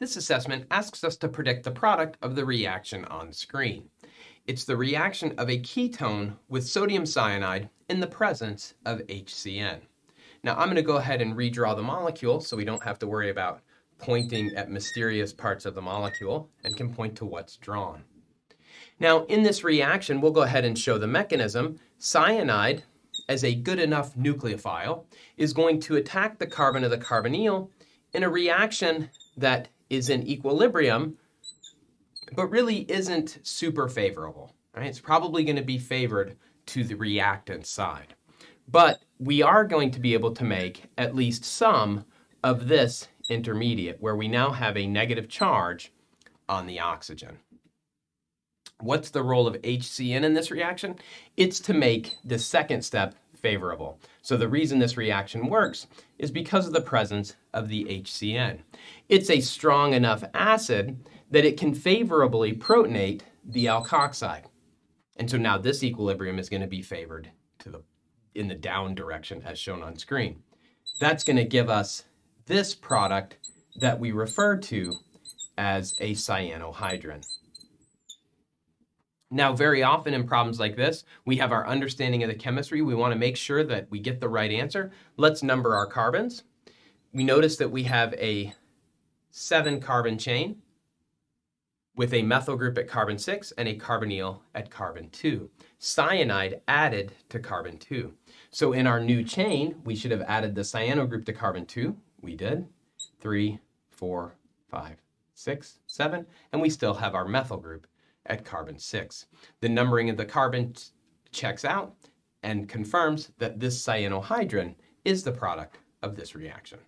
This assessment asks us to predict the product of the reaction on screen. It's the reaction of a ketone with sodium cyanide in the presence of HCN. Now I'm going to go ahead and redraw the molecule so we don't have to worry about pointing at mysterious parts of the molecule and can point to what's drawn. Now in this reaction, we'll go ahead and show the mechanism. Cyanide, as a good enough nucleophile, is going to attack the carbon of the carbonyl in a reaction that is in equilibrium, but really isn't super favorable. Right? It's probably going to be favored to the reactant side. But we are going to be able to make at least some of this intermediate, where we now have a negative charge on the oxygen. What's the role of HCN in this reaction? It's to make the second step favorable. So the reason this reaction works is because of the presence of the HCN. It's a strong enough acid that it can favorably protonate the alkoxide. And so now this equilibrium is going to be favored in the down direction as shown on screen. That's going to give us this product that we refer to as a cyanohydrin. Now, very often in problems like this, we have our understanding of the chemistry. We want to make sure that we get the right answer. Let's number our carbons. We notice that we have a 7-carbon chain with a methyl group at carbon 6 and a carbonyl at carbon 2. Cyanide added to carbon 2. So in our new chain, we should have added the cyano group to carbon 2. We did. 3, 4, 5, 6, 7, and we still have our methyl group at carbon 6. The numbering of the carbon checks out and confirms that this cyanohydrin is the product of this reaction.